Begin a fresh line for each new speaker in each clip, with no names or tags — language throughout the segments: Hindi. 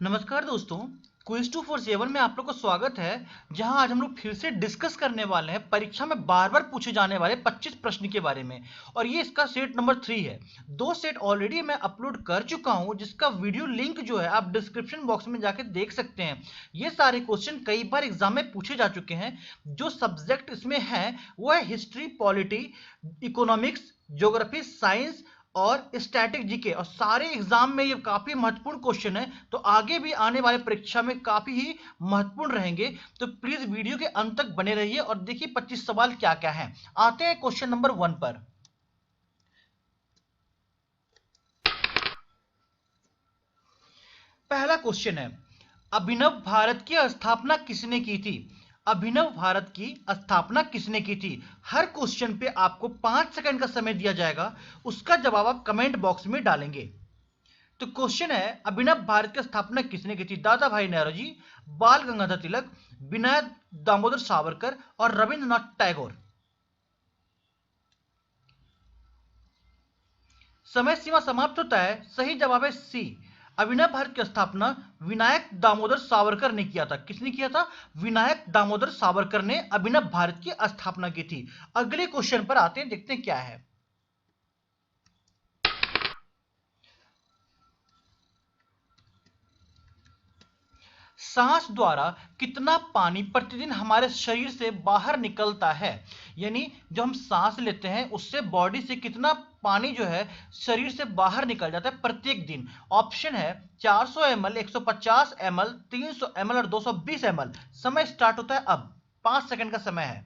नमस्कार दोस्तों। क्विज 247 में आप लोग को स्वागत है। जहां आज हम लोग फिर से डिस्कस करने वाले हैं परीक्षा में बार बार पूछे जाने वाले 25 प्रश्न के बारे में। और ये इसका सेट नंबर 3 है। 2 सेट ऑलरेडी मैं अपलोड कर चुका हूं, जिसका वीडियो लिंक जो है आप डिस्क्रिप्शन बॉक्स में जाके देख सकते हैं। ये सारे क्वेश्चन कई बार एग्जाम में पूछे जा चुके हैं। जो सब्जेक्ट इसमें है वो है history, polity, economics, geography, science और स्टैटिक जीके। और सारे एग्जाम में ये काफी महत्वपूर्ण क्वेश्चन है, तो आगे भी आने वाले परीक्षा में काफी ही महत्वपूर्ण रहेंगे। तो प्लीज वीडियो के अंत तक बने रहिए और देखिए 25 सवाल क्या क्या है। आते हैं क्वेश्चन नंबर 1 पर। पहला क्वेश्चन है, अभिनव भारत की स्थापना किसने की थी? अभिनव भारत की स्थापना किसने की थी? हर क्वेश्चन पे आपको 5 सेकंड का समय दिया जाएगा, उसका जवाब आप कमेंट बॉक्स में डालेंगे। तो क्वेश्चन है, अभिनव भारत की स्थापना किसने की थी? दादा भाई नौरोजी, बाल गंगाधर तिलक, विनायक दामोदर सावरकर और रविंद्रनाथ टैगोर। समय सीमा समाप्त होता है। सही जवाब है सी, अभिनव भारत की स्थापना विनायक दामोदर सावरकर ने किया था। किसने किया था? विनायक दामोदर सावरकर ने अभिनव भारत की स्थापना की थी। अगले क्वेश्चन पर आते हैं, देखते हैं क्या है। सांस द्वारा कितना पानी प्रतिदिन हमारे शरीर से बाहर निकलता है? यानी जो हम सांस लेते हैं उससे बॉडी से कितना पानी जो है शरीर से बाहर निकल जाता है प्रत्येक दिन? ऑप्शन है 400 ml, 150 ml, 300 ml और 220 ml। समय स्टार्ट होता है अब। 5 सेकंड का समय है।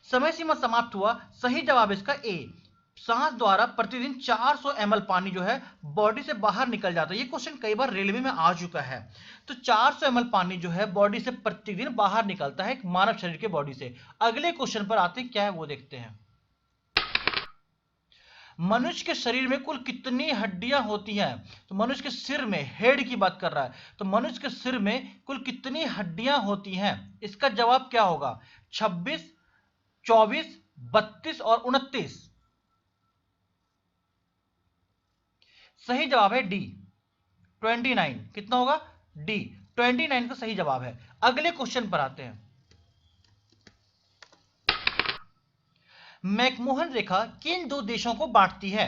समय सीमा समाप्त हुआ। सही जवाब इसका ए, सांस द्वारा प्रतिदिन 400 ml पानी जो है बॉडी से बाहर निकल जाता है। ये क्वेश्चन कई बार रेलवे में आ चुका है। तो 400 ml पानी जो है बॉडी से प्रतिदिन बाहर निकलता है एक मानव शरीर के बॉडी से। अगले क्वेश्चन पर आते हैं, क्या है वो देखते हैं। मनुष्य के शरीर में कुल कितनी हड्डियां होती हैं? तो मनुष्य के सिर में, हेड की बात कर रहा है, तो मनुष्य के सिर में कुल कितनी हड्डियां होती हैं? इसका जवाब क्या होगा? 26, 24, 32 और 29। सही जवाब है डी, 29। कितना होगा? डी, 29 का सही जवाब है। अगले क्वेश्चन पर आते हैं। मैकमोहन रेखा किन दो देशों को बांटती है?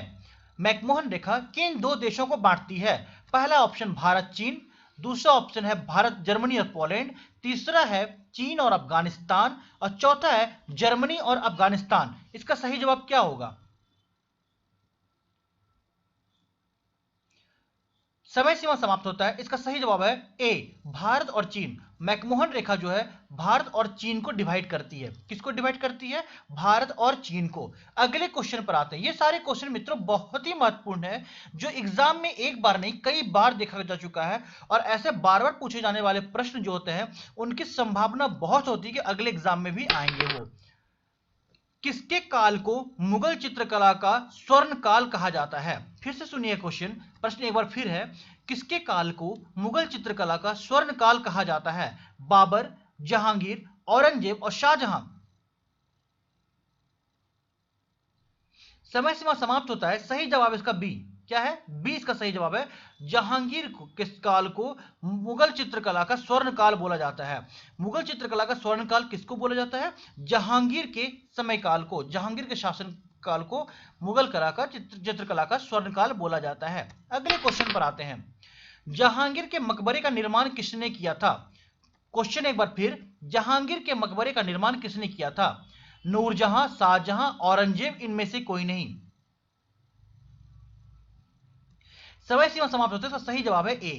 मैकमोहन रेखा किन दो देशों को बांटती है? पहला ऑप्शन भारत चीन, दूसरा ऑप्शन है भारत जर्मनी और पोलैंड, तीसरा है चीन और अफगानिस्तान और चौथा है जर्मनी और अफगानिस्तान। इसका सही जवाब क्या होगा? समय सीमा समाप्त होता है। इसका सही जवाब है ए, भारत और चीन। मैकमोहन रेखा जो है भारत और चीन को डिवाइड करती है। किसको डिवाइड करती है? भारत और चीन को। अगले क्वेश्चन पर आते हैं। ये सारे क्वेश्चन मित्रों बहुत ही महत्वपूर्ण है, जो एग्जाम में एक बार नहीं कई बार देखा जा चुका है। और ऐसे बार बार पूछे जाने वाले प्रश्न जो होते हैं उनकी संभावना बहुत होती है कि अगले एग्जाम में भी आएंगे वो। किसके काल को मुगल चित्रकला का स्वर्ण काल कहा जाता है? फिर से सुनिए क्वेश्चन, प्रश्न एक बार फिर है। किसके काल को मुगल चित्रकला का स्वर्ण काल कहा जाता है? बाबर, जहांगीर, औरंगजेब और शाहजहां। समय सीमा समाप्त होता है। सही जवाब इसका बी। क्या है? बी इसका सही जवाब है। जहांगीर को किस काल को मुगल चित्रकला का स्वर्ण काल बोला जाता है? मुगल चित्रकला का स्वर्ण काल किसको बोला जाता है? जहांगीर के समय काल को, जहांगीर के शासन काल को मुगल कला का चित्रकला का स्वर्ण काल बोला जाता है। अगले क्वेश्चन पर आते हैं। जहांगीर के मकबरे का निर्माण किसने किया था? क्वेश्चन एक बार फिर, जहांगीर के मकबरे का निर्माण किसने किया था? नूरजहां, शाहजहां, औरंगजेब, इनमें से कोई नहीं। समय सीमा समाप्त होते हैं। तो सही जवाब है ए,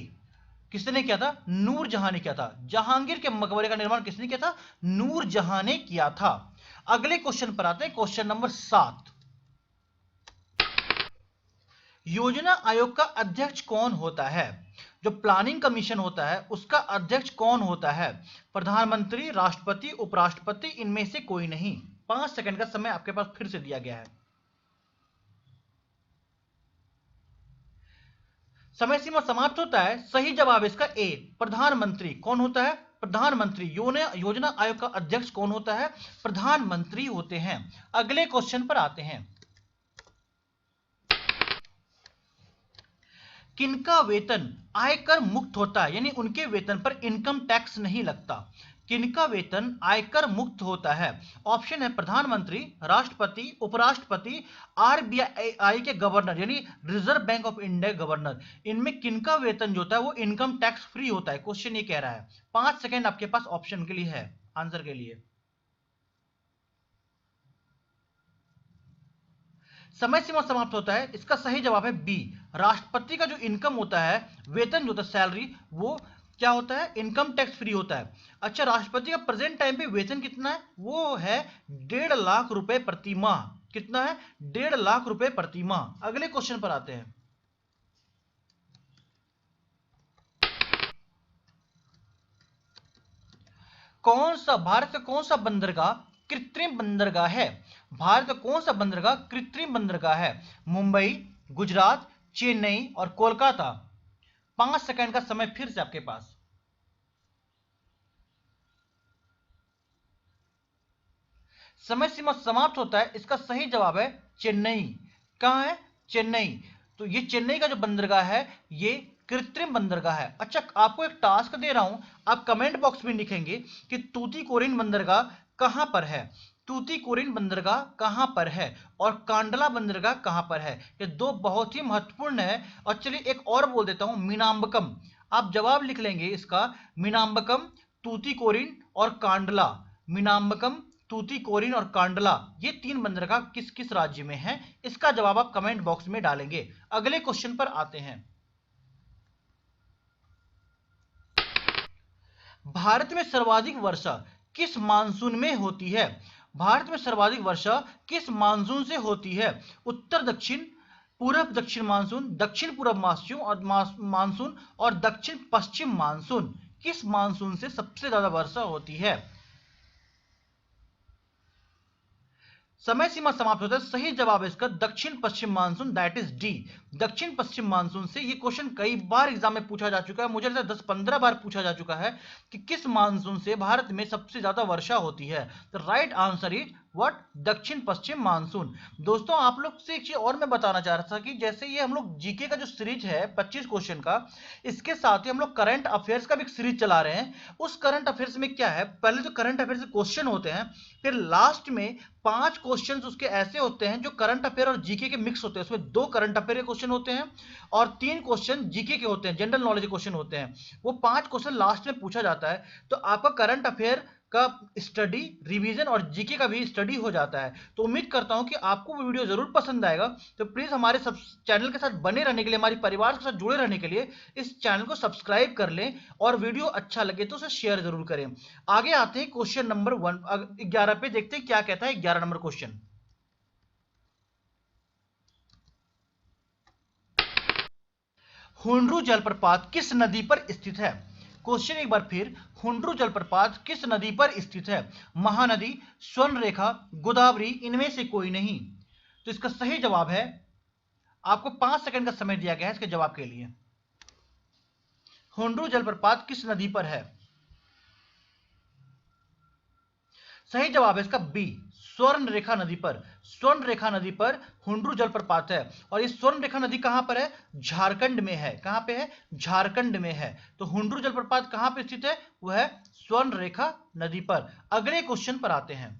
किसने किया था? नूरजहां ने किया था। जहांगीर के मकबरे का निर्माण किसने किया था? नूरजहां ने किया था। अगले क्वेश्चन पर आते हैं, क्वेश्चन नंबर 7। योजना आयोग का अध्यक्ष कौन होता है? जो प्लानिंग कमीशन होता है उसका अध्यक्ष कौन होता है? प्रधानमंत्री, राष्ट्रपति, उपराष्ट्रपति, इनमें से कोई नहीं। 5 सेकंड का समय आपके पास फिर से दिया गया है। समय सीमा समाप्त होता है। सही जवाब इसका ए, प्रधानमंत्री। कौन होता है? प्रधानमंत्री। योजना आयोग का अध्यक्ष कौन होता है? प्रधानमंत्री होते हैं। अगले क्वेश्चन पर आते हैं। किनका वेतन आयकर मुक्त होता है, यानी उनके वेतन पर इनकम टैक्स नहीं लगता। किनका वेतन आयकर मुक्त होता है? ऑप्शन है प्रधानमंत्री, राष्ट्रपति, उपराष्ट्रपति, आरबीआई के गवर्नर यानी reserve bank of India governor. इनमें किनका वेतन जो होता है वो इनकम टैक्स फ्री होता है, क्वेश्चन ये कह रहा है। 5 सेकेंड आपके पास ऑप्शन के लिए है, आंसर के लिए। समय सीमा समाप्त होता है, इसका सही जवाब है बी, राष्ट्रपति का जो इनकम होता है, वेतन जो होता है, सैलरी, वो क्या होता है, इनकम टैक्स फ्री होता है। अच्छा, राष्ट्रपति का प्रेजेंट टाइम पे वेतन कितना है? वो है 1.5 लाख रुपए प्रति माह। कितना है? 1.5 लाख रुपए प्रति माह। अगले क्वेश्चन पर आते हैं। भारत का कौन सा बंदरगाह कृत्रिम बंदरगाह है? भारत का कौन सा बंदरगाह कृत्रिम बंदरगाह है? मुंबई, गुजरात, चेन्नई और कोलकाता। 5 सेकंड का समय फिर से आपके पास। समय सीमा समाप्त होता है, इसका सही जवाब है चेन्नई। कहां है? चेन्नई। तो ये चेन्नई का जो बंदरगाह है ये कृत्रिम बंदरगाह है। अच्छा, आपको एक टास्क दे रहा हूं, आप कमेंट बॉक्स में लिखेंगे कि तूतीकोरिन बंदरगाह कहां पर है। तूतीकोरिन बंदरगाह कहां पर है और कांडला बंदरगाह कहां पर है, ये दो बहुत ही महत्वपूर्ण है। और चलिए एक और बोल देता हूं, मीनाम्बकम। आप जवाब लिख लेंगे इसका, मीनाम्बकम, तूतीकोरिन और कांडला। मीनाम्बकम, तूतीकोरिन और कांडला, ये 3 बंदरगाह किस किस राज्य में हैं? इसका जवाब आप कमेंट बॉक्स में डालेंगे। अगले क्वेश्चन पर आते हैं। भारत में सर्वाधिक वर्षा किस मानसून में होती है? भारत में सर्वाधिक वर्षा किस मानसून से होती है? उत्तर दक्षिण, पूर्व दक्षिण मानसून, दक्षिण पूर्व मानसून और दक्षिण पश्चिम मानसून। किस मानसून से सबसे ज्यादा वर्षा होती है? समय सीमा समाप्त होता है, सही जवाब है इसका दक्षिण पश्चिम मानसून, दैट इज डी। दक्षिण पश्चिम मानसून से। ये क्वेश्चन कई बार एग्जाम में पूछा जा चुका है, मुझे लगता है 10-15 बार पूछा जा चुका है कि किस मानसून से भारत में सबसे ज्यादा वर्षा होती है। The right answer is what? दक्षिण पश्चिम मानसून। दोस्तों, आप लोग से एक चीज और मैं बताना चाह रहा था कि जैसे ये हम लोग जीके का जो सीरीज है 25 क्वेश्चन का, इसके साथ ही हम लोग करंट अफेयर्स का भी एक सीरीज चला रहे हैं। उस करंट अफेयर्स में क्या है, पहले तो करंट अफेयर्स के क्वेश्चन होते हैं, फिर लास्ट में 5 क्वेश्चन उसके ऐसे होते हैं जो करंट अफेयर और जीके के मिक्स होते हैं। उसमें 2 करंट अफेयर के क्वेश्चन होते हैं और 3 क्वेश्चन जीके के होते हैं, जनरल नॉलेज के क्वेश्चन होते हैं। वो 5 क्वेश्चन लास्ट में पूछा जाता है, तो आपका करंट अफेयर का स्टडी, रिवीजन और जीके का भी स्टडी हो जाता है। तो उम्मीद करता हूं कि आपको वो वीडियो जरूर पसंद आएगा। तो प्लीज हमारे सब चैनल के साथ बने रहने के लिए, हमारे परिवार के साथ जुड़े रहने के लिए इस चैनल को सब्सक्राइब कर लें और वीडियो अच्छा लगे तो उसे शेयर जरूर करें। आगे आते हैं क्वेश्चन नंबर 11 पे, देखते हैं क्या कहता है 11 नंबर क्वेश्चन। हुंड्रू जलप्रपात किस नदी पर स्थित है? क्वेश्चन एक बार फिर, हुंड्रू जलप्रपात किस नदी पर स्थित है? महानदी, स्वर्णरेखा, गोदावरी, इनमें से कोई नहीं। तो इसका सही जवाब है, आपको 5 सेकंड का समय दिया गया है इसके जवाब के लिए। हुंड्रू जलप्रपात किस नदी पर है? सही जवाब है इसका बी, स्वर्ण रेखा नदी पर। स्वर्ण रेखा नदी पर हुंड्रू जलप्रपात है। और ये स्वर्ण रेखा नदी कहां पर है? झारखंड में है। कहां पे है? झारखंड में है। तो हुंड्रू जलप्रपात कहां पे स्थित है? वह है स्वर्ण रेखा नदी पर। अगले क्वेश्चन पर आते हैं।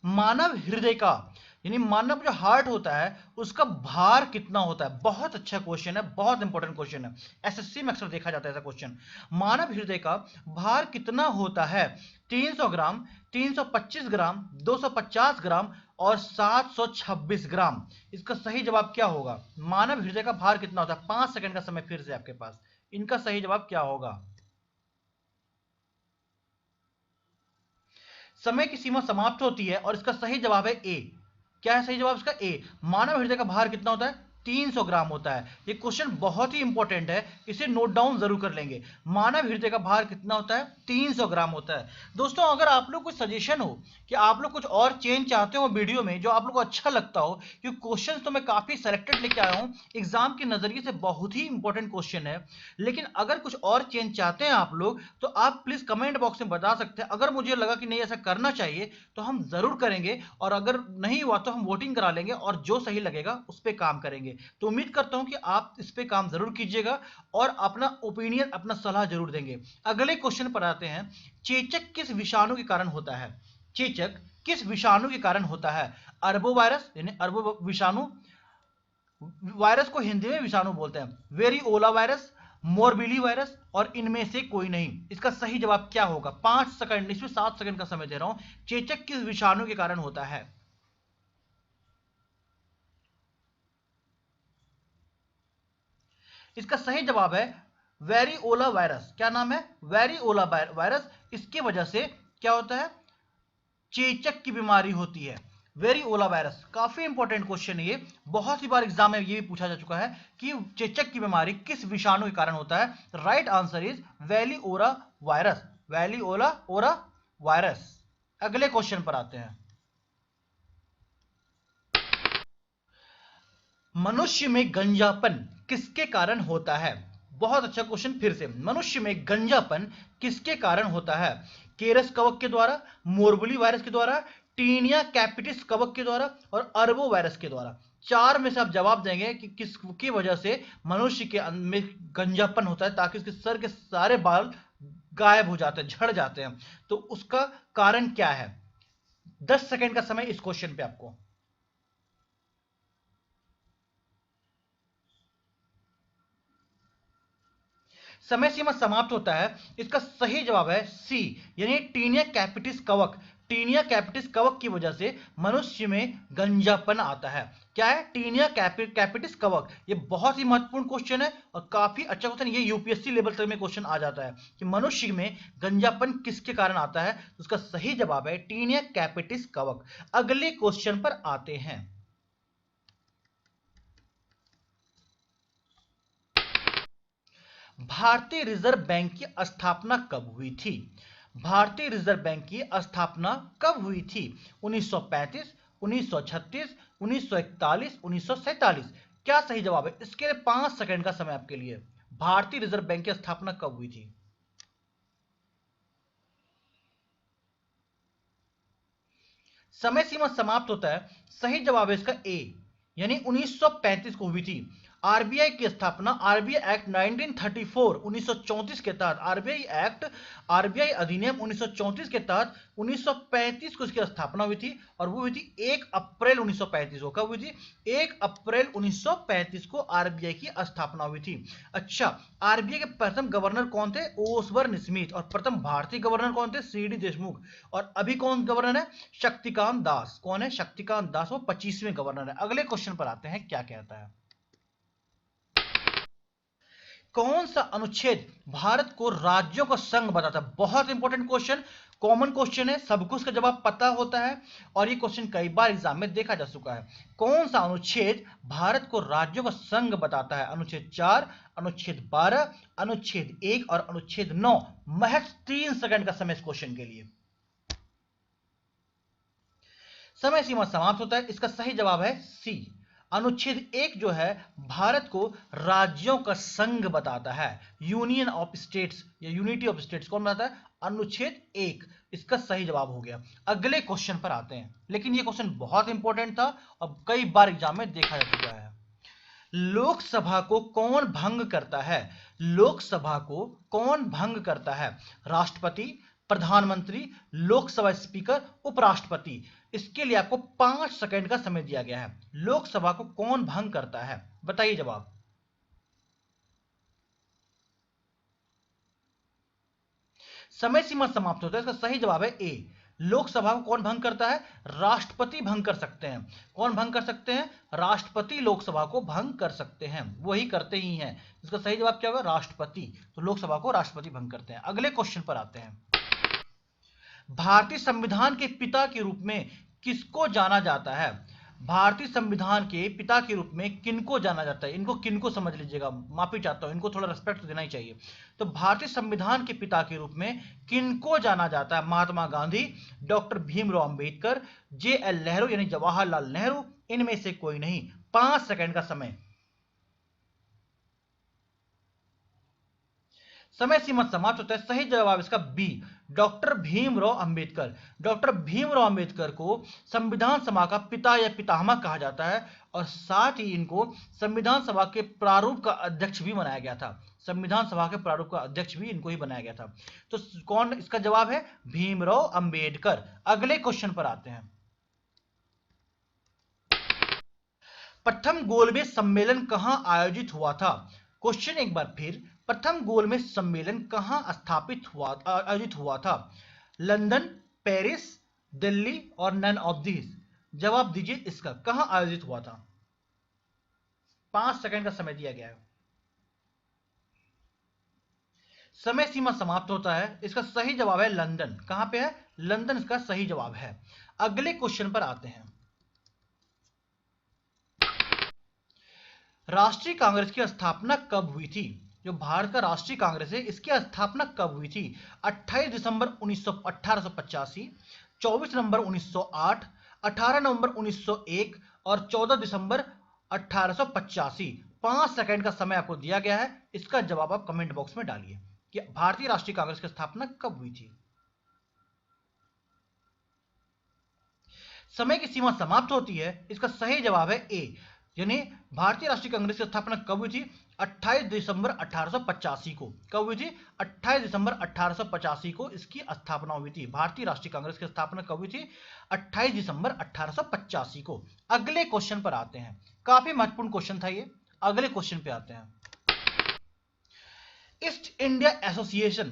मानव हृदय का, यानी मानव जो हार्ट होता है उसका भार कितना होता है? बहुत अच्छा क्वेश्चन है, बहुत इंपॉर्टेंट क्वेश्चन है, एसएससी में अक्सर देखा जाता है ऐसा क्वेश्चन। मानव हृदय का भार कितना होता है? 300 ग्राम, 325 ग्राम, 250 ग्राम और 726 ग्राम। इसका सही जवाब क्या होगा? मानव हृदय का भार कितना होता है? 5 सेकंड का समय फिर से आपके पास, इनका सही जवाब क्या होगा? समय की सीमा समाप्त होती है और इसका सही जवाब है ए। क्या है सही जवाब इसका? ए। मानव हृदय का भार कितना होता है? 300 ग्राम होता है। ये क्वेश्चन बहुत ही इंपॉर्टेंट है, इसे नोट डाउन जरूर कर लेंगे। मानव हृदय का भार कितना होता है? 300 ग्राम होता है। दोस्तों अगर आप लोग कोई सजेशन हो कि आप लोग कुछ और चेंज चाहते हो वीडियो में, जो आप लोग को अच्छा लगता हो, क्योंकि क्वेश्चन तो मैं काफी सेलेक्टेड लेके आया हूँ, एग्जाम के नजरिए से बहुत ही इंपॉर्टेंट क्वेश्चन है, लेकिन अगर कुछ और चेंज चाहते हैं आप लोग तो आप प्लीज कमेंट बॉक्स में बता सकते हैं। अगर मुझे लगा कि नहीं ऐसा करना चाहिए तो हम जरूर करेंगे, और अगर नहीं हुआ तो हम वोटिंग करा लेंगे और जो सही लगेगा उस पर काम करेंगे। तो उम्मीद करता हूं कि आप इस पे काम जरूर कीजिएगा और अपना ओपिनियन, अपना सलाह जरूर देंगे। अगले क्वेश्चन पर आते हैं। चेचक किस विषाणु के कारण होता है? चेचक किस विषाणु के कारण होता है? अरबो वायरस यानी अरबो विषाणु, वायरस को हिंदी में विषाणु बोलते हैं, वेरिओला वायरस, मोरबिली वायरस, और इनमें से कोई नहीं। इसका सही जवाब क्या होगा? 5 सेकंड, इसमें 7 सेकंड का समय दे रहा हूं। चेचक किस विषाणु के कारण होता है? इसका सही जवाब है वेरिओला वायरस। क्या नाम है? वेरिओला वायरस। इसकी वजह से क्या होता है? चेचक की बीमारी होती है, वेरिओला वायरस। काफी इंपॉर्टेंट क्वेश्चन है ये, बहुत ही बार एग्जाम में ये भी पूछा जा चुका है कि चेचक की बीमारी किस विषाणु के कारण होता है। Right answer is variola virus, variola ओरा वायरस। अगले क्वेश्चन पर आते हैं। मनुष्य में गंजापन किसके कारण होता है? बहुत अच्छा क्वेश्चन फिर से। मनुष्य में गंजापन किसके कारण होता है? केरस कवक के द्वारा, मोरबुली वायरस के द्वारा, टीनिया कैपिटिस कवक के द्वारा, और अरबो वायरस के द्वारा। चार में से आप जवाब देंगे कि किसकी वजह से मनुष्य के में गंजापन होता है, ताकि उसके सर के सारे बाल गायब हो जाते हैं, झड़ जाते हैं। तो उसका कारण क्या है? 10 सेकंड का समय इस क्वेश्चन पे आपको। समय सीमा समाप्त होता है। इसका सही जवाब है सी, यानी टीनिया कैपिटिस कवक। टीनिया कैपिटिस कवक की वजह से मनुष्य में गंजापन आता है। क्या है? टीनिया कैपिटिस कवक। ये बहुत ही महत्वपूर्ण क्वेश्चन है और काफी अच्छा क्वेश्चन। ये यूपीएससी लेवल तक में क्वेश्चन आ जाता है कि मनुष्य में गंजापन किसके कारण आता है। तो उसका सही जवाब है टीनिया कैपिटिस कवक। अगले क्वेश्चन पर आते हैं। भारतीय रिजर्व बैंक की स्थापना कब हुई थी? भारतीय रिजर्व बैंक की स्थापना कब हुई थी? 1935, 1936, 1941, 1947। क्या सही जवाब है? इसके लिए 5 सेकंड का समय आपके लिए। भारतीय रिजर्व बैंक की स्थापना कब हुई थी? समय सीमा समाप्त होता है। सही जवाब है इसका ए, यानी 1935 को हुई थी। आरबीआई की स्थापना आरबीआई एक्ट 1934 1934 के तहत, आरबीआई अधिनियम 1934 के तहत 1935 को इसकी स्थापना हुई थी, और वो हुई थी 1 अप्रैल 1935 को। कब हुई थी? 1 अप्रैल 1935 को आरबीआई की स्थापना हुई थी। अच्छा, आरबीआई के प्रथम गवर्नर कौन थे? ओसबर्न स्मिथ। और प्रथम भारतीय गवर्नर कौन थे? सीडी देशमुख। और अभी कौन गवर्नर है? शक्तिकांत दास। कौन है? शक्तिकांत दास, वो 25वें गवर्नर है। अगले क्वेश्चन पर आते हैं, क्या कहता है। कौन सा अनुच्छेद भारत को राज्यों का संघ बताता है? बहुत इंपॉर्टेंट क्वेश्चन, कॉमन क्वेश्चन है, सबको इसका जवाब पता होता है और ये क्वेश्चन कई बार एग्जाम में देखा जा चुका है। कौन सा अनुच्छेद भारत को राज्यों का संघ बताता है? अनुच्छेद 4, अनुच्छेद 12, अनुच्छेद 1 और अनुच्छेद 9। महज 3 सेकंड का समय इस क्वेश्चन के लिए। समय सीमा समाप्त होता है। इसका सही जवाब है सी, अनुच्छेद 1 जो है भारत को राज्यों का संघ बताता है, यूनियन ऑफ स्टेट्स या यूनिटी ऑफ स्टेट्स। कौन बताता है? अनुच्छेद 1। इसका सही जवाब हो गया। अगले क्वेश्चन पर आते हैं, लेकिन ये क्वेश्चन बहुत इंपॉर्टेंट था और कई बार एग्जाम में देखा जा चुका है। लोकसभा को कौन भंग करता है? लोकसभा को कौन भंग करता है? राष्ट्रपति, प्रधानमंत्री, लोकसभा स्पीकर, उपराष्ट्रपति। इसके लिए आपको 5 सेकंड का समय दिया गया है। लोकसभा को कौन भंग करता है? बताइए जवाब। समय सीमा समाप्त होता है। इसका सही जवाब है ए, लोकसभा को कौन भंग करता है? राष्ट्रपति भंग कर सकते हैं। कौन भंग कर सकते हैं? राष्ट्रपति लोकसभा को भंग कर सकते हैं, वही करते ही हैं। इसका सही जवाब क्या होगा? राष्ट्रपति। तो लोकसभा को राष्ट्रपति भंग करते हैं। अगले क्वेश्चन पर आते हैं। भारतीय संविधान के पिता के रूप में किसको जाना जाता है? भारतीय संविधान के पिता के रूप में किनको जाना जाता है? इनको किनको समझ लीजिएगा, माफी चाहता हूं, इनको थोड़ा रेस्पेक्ट देना ही चाहिए। तो भारतीय संविधान के पिता के रूप में किनको जाना जाता है? महात्मा गांधी, डॉक्टर भीमराव अंबेडकर, JL नेहरू यानी जवाहरलाल नेहरू, इनमें से कोई नहीं। 5 सेकंड का समय, समय सीमा समाप्त होता है। सही जवाब इसका B, doctor Bhimrao Ambedkar. Doctor Bhimrao Ambedkar को संविधान सभा का पिता या पितामह कहा जाता है, और साथ ही इनको संविधान सभा के प्रारूप का अध्यक्ष भी बनाया गया था। संविधान सभा के प्रारूप का अध्यक्ष भी इनको ही बनाया गया था। तो कौन इसका जवाब है? भीमराव अंबेडकर। अगले क्वेश्चन पर आते हैं। प्रथम गोलमेज सम्मेलन कहां आयोजित हुआ था? क्वेश्चन एक बार फिर, प्रथम गोलमेज सम्मेलन कहां आयोजित हुआ था? लंदन, पेरिस, दिल्ली और नन ऑफ दीज। जवाब दीजिए, इसका कहां आयोजित हुआ था? 5 सेकंड का समय दिया गया है। समय सीमा समाप्त होता है। इसका सही जवाब है लंदन। कहां पे है? लंदन इसका सही जवाब है। अगले क्वेश्चन पर आते हैं। राष्ट्रीय कांग्रेस की स्थापना कब हुई थी? जो भारत का राष्ट्रीय कांग्रेस है, इसकी स्थापना कब हुई थी? 28 दिसंबर 1885, 24 नवंबर 1908, 18 नवंबर 1901 और 14 दिसंबर 1885। 5 सेकंड का समय आपको दिया गया है। इसका जवाब आप कमेंट बॉक्स में डालिए कि भारतीय राष्ट्रीय कांग्रेस की स्थापना कब हुई थी। समय की सीमा समाप्त होती है। इसका सही जवाब है ए, यानी भारतीय राष्ट्रीय कांग्रेस की स्थापना कब हुई थी? 28 दिसंबर 1885 को। कब हुई थी? 28 दिसंबर 1885 को इसकी स्थापना हुई थी। भारतीय राष्ट्रीय कांग्रेस की स्थापना कब हुई थी? 28 दिसंबर 1885 को। अगले क्वेश्चन पर आते हैं। काफी महत्वपूर्ण क्वेश्चन था ये। अगले क्वेश्चन पे आते हैं। ईस्ट इंडिया एसोसिएशन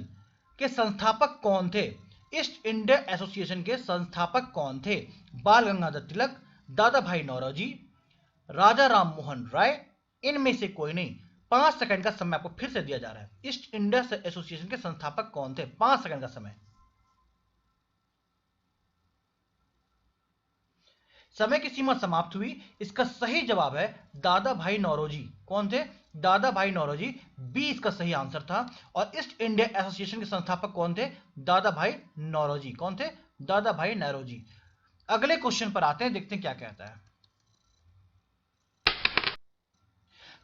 के संस्थापक कौन थे? ईस्ट इंडिया एसोसिएशन के संस्थापक कौन थे? बाल गंगाधर तिलक, दादा भाई नौरोजी, राजा राम मोहन राय, इनमें से कोई नहीं। 5 सेकंड का समय आपको फिर से दिया जा रहा है। ईस्ट इंडिया एसोसिएशन के संस्थापक कौन थे? 5 सेकंड का समय। समय की सीमा समाप्त हुई। इसका सही जवाब है दादा भाई नौरोजी। कौन थे? दादा भाई नौरोजी। बी इसका सही आंसर था। और ईस्ट इंडिया एसोसिएशन के संस्थापक कौन थे? दादा भाई नौरोजी। कौन थे? दादा भाई नौरोजी। अगले क्वेश्चन पर आते हैं, देखते हैं क्या कहता है।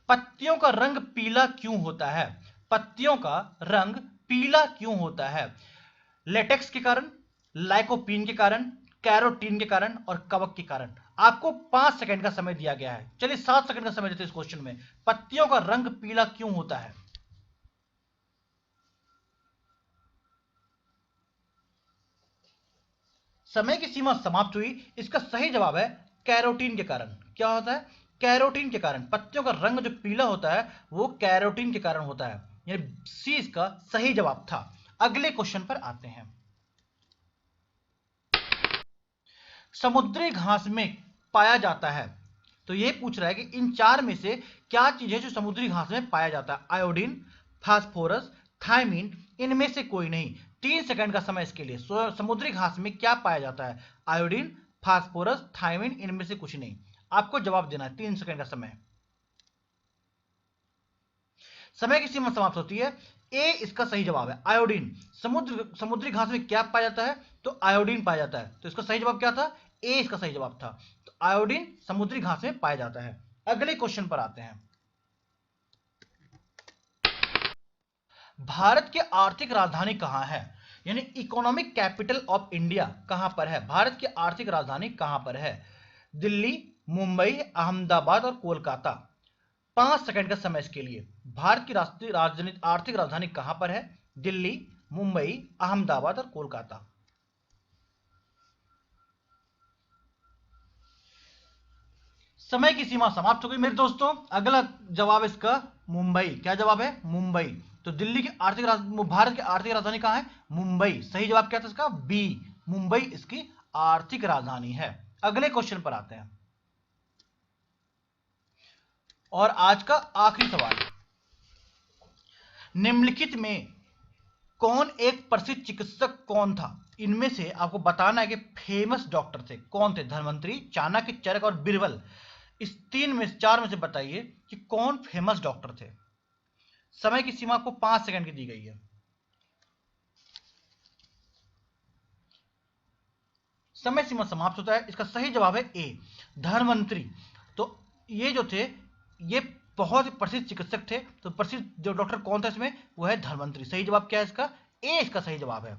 पत्तियों का रंग पीला क्यों होता है? पत्तियों का रंग पीला क्यों होता है? लेटेक्स के कारण, लाइकोपीन के कारण, कैरोटीन के कारण और कवक के कारण। आपको 5 सेकंड का समय दिया गया है। चलिए 7 सेकंड का समय देते हैं इस क्वेश्चन में। पत्तियों का रंग पीला क्यों होता है? समय की सीमा समाप्त हुई। इसका सही जवाब है कैरोटीन के कारण। क्या होता है? कैरोटीन के कारण। पत्तियों का रंग जो पीला होता है वो कैरोटीन के कारण होता है। यानी सी इसका सही जवाब था। अगले क्वेश्चन पर आते हैं। समुद्री घास में पाया जाता है। तो ये पूछ रहा है कि इन 4 में से क्या चीज है जो समुद्री घास में पाया जाता है? आयोडीन, फास्फोरस, थायमीन, इनमें से कोई नहीं। 3 सेकंड का समय इसके लिए। समुद्री घास में क्या पाया जाता है? आयोडीन, फास्फोरस, थायमीन, इनमें से कुछ नहीं। आपको जवाब देना है। 3 सेकंड का समय। समय की सीमा समाप्त होती है। ए इसका सही जवाब है, आयोडीन। समुद्री घास में क्या पाया जाता है? तो आयोडीन पाया जाता है। तो इसका सही जवाब क्या था? ए इसका सही जवाब था। तो आयोडीन समुद्री घास में पाया जाता है। अगले क्वेश्चन पर आते हैं। भारत की आर्थिक राजधानी कहां है? यानी इकोनॉमिक कैपिटल ऑफ इंडिया कहां पर है? भारत की आर्थिक राजधानी कहां पर है? दिल्ली, मुंबई, अहमदाबाद और कोलकाता। 5 सेकंड का समय इसके लिए। भारत की राष्ट्रीय राजधानी, आर्थिक राजधानी कहां पर है? दिल्ली, मुंबई, अहमदाबाद और कोलकाता। समय की सीमा समाप्त हो गई मेरे दोस्तों। अगला जवाब इसका मुंबई। क्या जवाब है? मुंबई। तो दिल्ली की भारत की आर्थिक राजधानी कहां है? मुंबई। सही जवाब क्या था इसका? बी, मुंबई इसकी आर्थिक राजधानी है। अगले क्वेश्चन पर आते हैं। और आज का आखिरी सवाल, निम्नलिखित में कौन एक प्रसिद्ध चिकित्सक कौन था? इनमें से आपको बताना है कि फेमस डॉक्टर थे कौन थे। धन्वंतरी, चाणक्य, चरक और बीरबल। इस चार में से बताइए कि कौन फेमस डॉक्टर थे। समय की सीमा आपको 5 सेकंड की दी गई है। समय सीमा समाप्त होता है। इसका सही जवाब है ए, धन्वंतरी। तो ये जो थे, ये बहुत ही प्रसिद्ध चिकित्सक थे। तो प्रसिद्ध जो डॉक्टर कौन था इसमें, वो है धन्वंतरी। सही जवाब क्या है इसका? ए इसका सही जवाब है।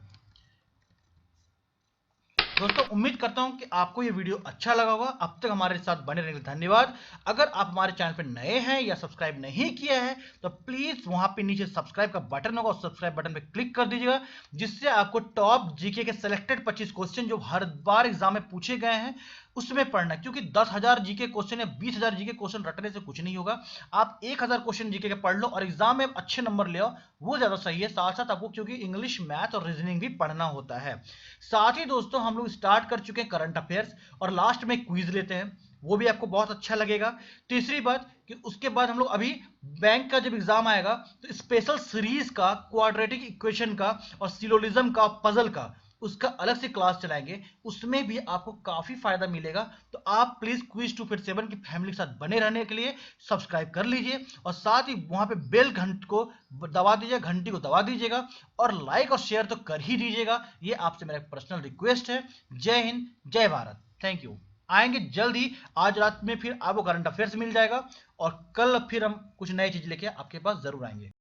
दोस्तों उम्मीद करता हूं कि आपको ये वीडियो अच्छा लगा होगा। अब तक हमारे साथ बने रहने के लिए धन्यवाद। अगर आप हमारे चैनल पर नए हैं या सब्सक्राइब नहीं किया है तो प्लीज वहां पे नीचे सब्सक्राइब का बटन होगा, उस सब्सक्राइब बटन पे क्लिक कर दीजिएगा, जिससे आपको टॉप जीके के सिलेक्टेड 25 क्वेश्चन जो हर बार एग्जाम में पूछे गए हैं उसमें पढ़ना। क्योंकि 10,000 जीके क्वेश्चन या 20,000 जीके क्वेश्चन रटने से कुछ नहीं होगा। आप 1,000 क्वेश्चन जीके के पढ़ लो और एग्जाम में अच्छे नंबर ले आओ, वो ज्यादा सही है। साथ साथ आपको क्योंकि इंग्लिश, मैथ और रीजनिंग भी पढ़ना होता है। साथ ही दोस्तों हम लोग स्टार्ट कर चुके हैं करंट अफेयर्स, और लास्ट में क्विज लेते हैं, वो भी आपको बहुत अच्छा लगेगा। तीसरी बात कि उसके बाद हम लोग अभी बैंक का जब एग्जाम आएगा तो स्पेशल सीरीज का, क्वाड्रेटिक इक्वेशन का और सिलोजिज्म का, पजल का, उसका अलग से क्लास चलाएंगे। उसमें भी आपको काफी फायदा मिलेगा। तो आप प्लीज क्विज 247 की फैमिली के साथ बने रहने के लिए सब्सक्राइब कर लीजिए, और साथ ही वहां पे बेल घंटी को दबा दीजिए, घंटी को दबा दीजिएगा, और लाइक और शेयर तो कर ही दीजिएगा। ये आपसे मेरा पर्सनल रिक्वेस्ट है। जय हिंद, जय भारत, थैंक यू। आएंगे जल्द ही, आज रात में फिर आपको करंट अफेयर्स मिल जाएगा, और कल फिर हम कुछ नई चीज लेके आपके पास जरूर आएंगे।